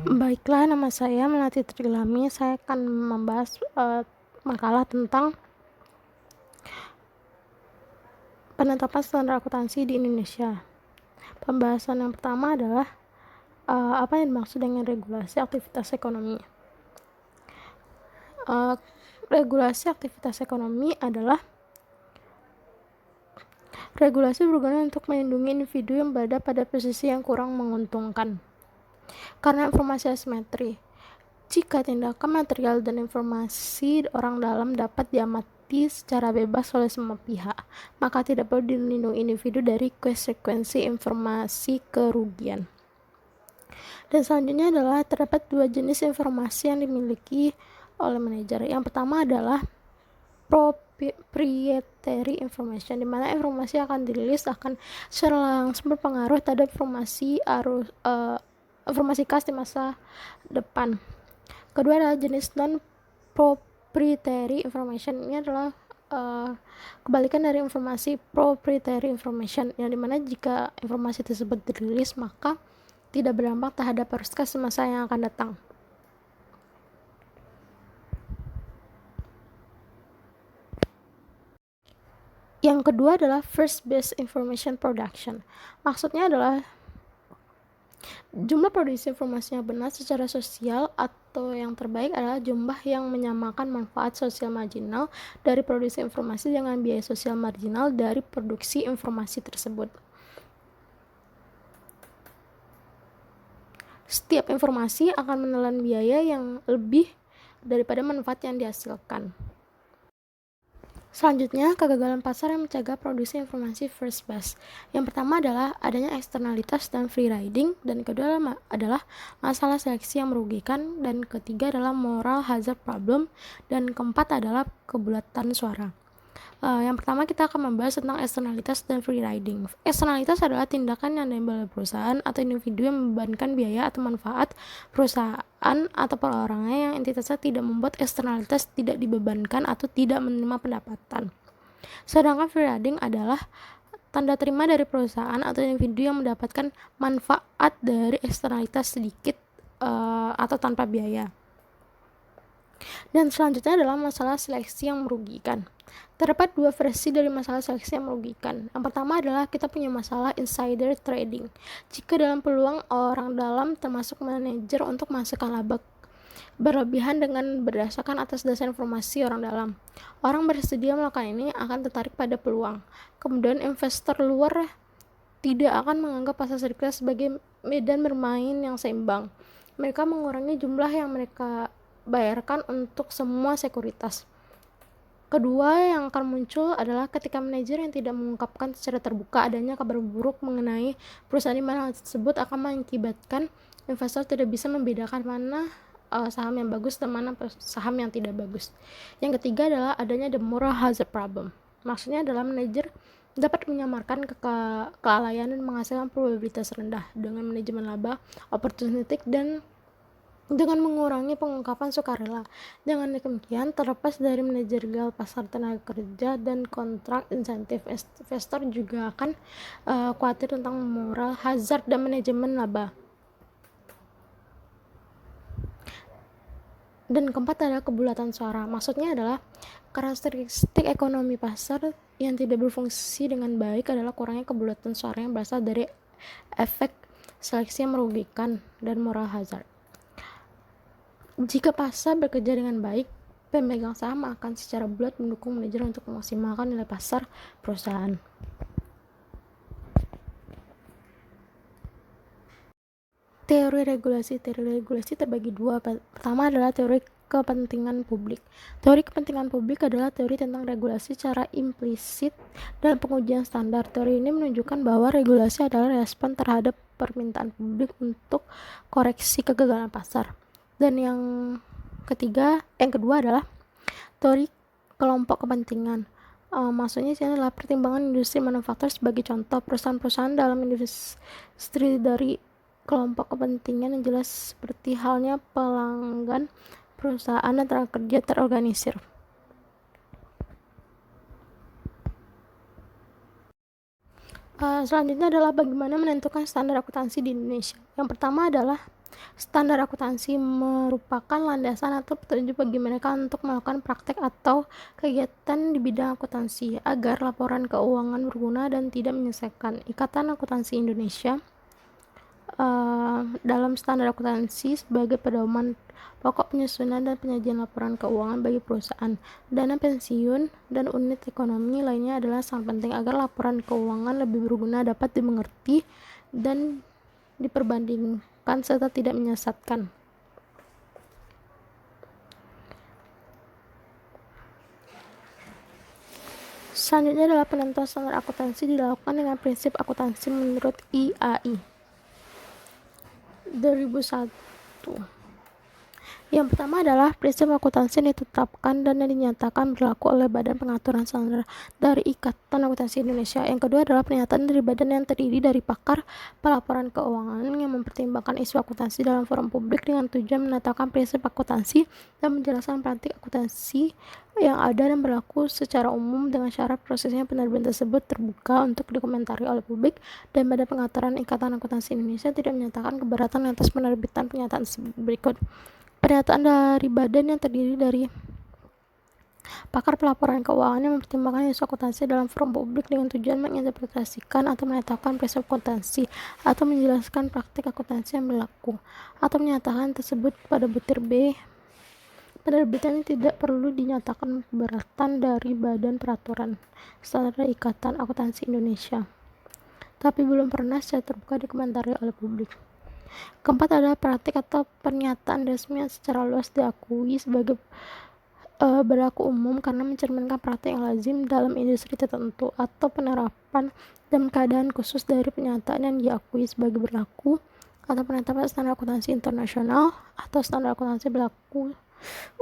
Baiklah, nama saya Melati Trilami. Saya akan membahas makalah tentang penetapan standar akuntansi di Indonesia. Pembahasan yang pertama adalah apa yang dimaksud dengan regulasi aktivitas ekonomi. Regulasi aktivitas ekonomi adalah regulasi berguna untuk melindungi individu yang berada pada posisi yang kurang menguntungkan karena informasi asimetri. Jika tindakan material dan informasi orang dalam dapat diamati secara bebas oleh semua pihak, maka tidak perlu dilindungi individu dari konsekuensi informasi kerugian. Dan selanjutnya adalah terdapat dua jenis informasi yang dimiliki oleh manajer. Yang pertama adalah proprietary information, di mana informasi yang akan dirilis akan secara langsung berpengaruh terhadap informasi khas di masa depan. Kedua adalah jenis non-proprietary information. Ini adalah kebalikan dari informasi proprietary information, yang dimana jika informasi tersebut dirilis maka tidak berdampak terhadap arus kas masa yang akan datang. Yang kedua adalah first base information production. Maksudnya adalah jumlah produksi informasi yang benar secara sosial, atau yang terbaik adalah jumlah yang menyamakan manfaat sosial marginal dari produksi informasi dengan biaya sosial marginal dari produksi informasi tersebut. Setiap informasi akan menelan biaya yang lebih daripada manfaat yang dihasilkan. Selanjutnya, kegagalan pasar yang mencegah produksi informasi first base. Yang pertama adalah adanya eksternalitas dan free riding, dan kedua adalah masalah seleksi yang merugikan, dan ketiga adalah moral hazard problem, dan keempat adalah kebulatan suara. Yang pertama kita akan membahas tentang eksternalitas dan free riding. Eksternalitas adalah tindakan yang diambil oleh perusahaan atau individu yang membebankan biaya atau manfaat perusahaan atau perorangannya yang entitasnya tidak membuat eksternalitas tidak dibebankan atau tidak menerima pendapatan. Sedangkan free riding adalah tanda terima dari perusahaan atau individu yang mendapatkan manfaat dari eksternalitas sedikit atau tanpa biaya. Dan selanjutnya adalah masalah seleksi yang merugikan. Terdapat dua versi dari masalah seleksi yang merugikan. Yang pertama adalah kita punya masalah insider trading. Jika dalam peluang orang dalam termasuk manajer untuk menghasilkan laba berlebihan dengan berdasarkan atas dasar informasi orang dalam, orang bersedia melakukan ini akan tertarik pada peluang. Kemudian investor luar tidak akan menganggap pasar sekunder sebagai medan bermain yang seimbang. Mereka mengurangi jumlah yang mereka bayarkan untuk semua sekuritas. Kedua yang akan muncul adalah ketika manajer yang tidak mengungkapkan secara terbuka adanya kabar buruk mengenai perusahaan, di mana hal tersebut akan mengakibatkan investor tidak bisa membedakan mana saham yang bagus dan mana saham yang tidak bagus. Yang ketiga adalah adanya the moral hazard problem. Maksudnya adalah manajer dapat menyamarkan kelalaian dan menghasilkan probabilitas rendah dengan manajemen laba opportunistic dan dengan mengurangi pengungkapan sukarela. Dengan demikian, terlepas dari manajerial pasar tenaga kerja dan kontrak insentif, investor juga akan khawatir tentang moral hazard dan manajemen laba. Dan keempat adalah kebulatan suara. Maksudnya adalah karakteristik ekonomi pasar yang tidak berfungsi dengan baik adalah kurangnya kebulatan suara yang berasal dari efek seleksi yang merugikan dan moral hazard. Jika pasar bekerja dengan baik, pemegang saham akan secara bulat mendukung manajer untuk memaksimalkan nilai pasar perusahaan. Teori regulasi terbagi dua. Pertama adalah teori kepentingan publik. Teori kepentingan publik adalah teori tentang regulasi secara implisit dan pengujian standar. Teori ini menunjukkan bahwa regulasi adalah respon terhadap permintaan publik untuk koreksi kegagalan pasar. Dan yang kedua adalah teori kelompok kepentingan. Maksudnya ini adalah pertimbangan industri manufaktur. Sebagai contoh, perusahaan-perusahaan dalam industri dari kelompok kepentingan yang jelas seperti halnya pelanggan, perusahaan dan tenaga kerja terorganisir. Selanjutnya adalah bagaimana menentukan standar akuntansi di Indonesia. Yang pertama adalah Standar akuntansi merupakan landasan atau petunjuk bagi mereka untuk melakukan praktek atau kegiatan di bidang akuntansi agar laporan keuangan berguna dan tidak menyesatkan. Ikatan Akuntansi Indonesia dalam standar akuntansi sebagai pedoman pokok penyusunan dan penyajian laporan keuangan bagi perusahaan, dana pensiun, dan unit ekonomi lainnya adalah sangat penting agar laporan keuangan lebih berguna, dapat dimengerti, dan diperbandingkan serta tidak menyesatkan. Selanjutnya adalah penentuan standar akuntansi dilakukan dengan prinsip akuntansi menurut IAI 2001. Yang pertama adalah prinsip akuntansi yang ditetapkan dan dinyatakan berlaku oleh Badan Pengaturan Standar dari Ikatan Akuntansi Indonesia. Yang kedua adalah pernyataan dari badan yang terdiri dari pakar pelaporan keuangan yang mempertimbangkan isu akuntansi dalam forum publik dengan tujuan menetapkan prinsip akuntansi dan menjelaskan praktik akuntansi yang ada dan berlaku secara umum dengan syarat prosesnya penerbitan tersebut terbuka untuk dikomentari oleh publik, dan Badan Pengaturan Ikatan Akuntansi Indonesia tidak menyatakan keberatan atas penerbitan pernyataan berikut. Pernyataan dari badan yang terdiri dari pakar pelaporan keuangan yang mempertimbangkan isu akuntansi dalam forum publik dengan tujuan menginterpretasikan atau menetapkan prinsip akuntansi atau menjelaskan praktik akuntansi yang berlaku, atau menyatakan tersebut pada butir B. Penerbitannya tidak perlu dinyatakan keberatan dari Badan Peraturan Standar Ikatan Akuntansi Indonesia, tapi belum pernah secara terbuka dikomentari oleh publik. Keempat adalah praktik atau pernyataan resmi yang secara luas diakui sebagai berlaku umum karena mencerminkan praktik yang lazim dalam industri tertentu atau penerapan dalam keadaan khusus dari pernyataan yang diakui sebagai berlaku, atau penetapan standar akuntansi internasional atau standar akuntansi berlaku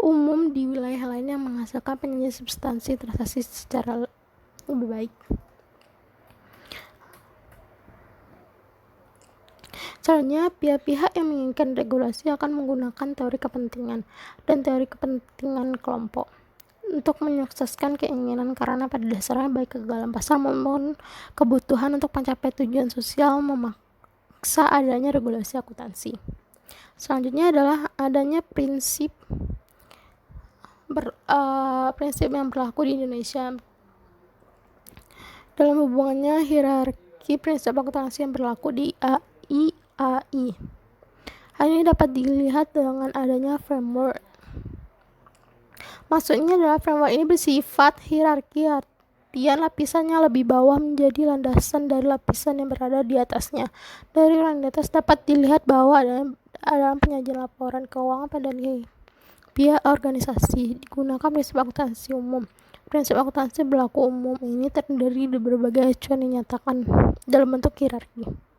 umum di wilayah lain yang menghasilkan penyajian substansi transaksi secara lebih baik. Caranya, pihak-pihak yang menginginkan regulasi akan menggunakan teori kepentingan dan teori kepentingan kelompok untuk menyukseskan keinginan, karena pada dasarnya baik kegagalan pasar maupun kebutuhan untuk mencapai tujuan sosial memaksa adanya regulasi akuntansi. Selanjutnya adalah adanya prinsip yang berlaku di Indonesia dalam hubungannya hierarki prinsip akuntansi yang berlaku di IAI. Hal ini dapat dilihat dengan adanya framework. Maksudnya adalah framework ini bersifat hierarki, artian lapisannya lebih bawah menjadi landasan dari lapisan yang berada di atasnya. Dari yang di atas dapat dilihat bahwa dalam penyajian laporan keuangan pada pihak organisasi digunakan prinsip akuntansi umum. Prinsip akuntansi berlaku umum ini terdiri dari berbagai acuan yang dinyatakan dalam bentuk hierarki.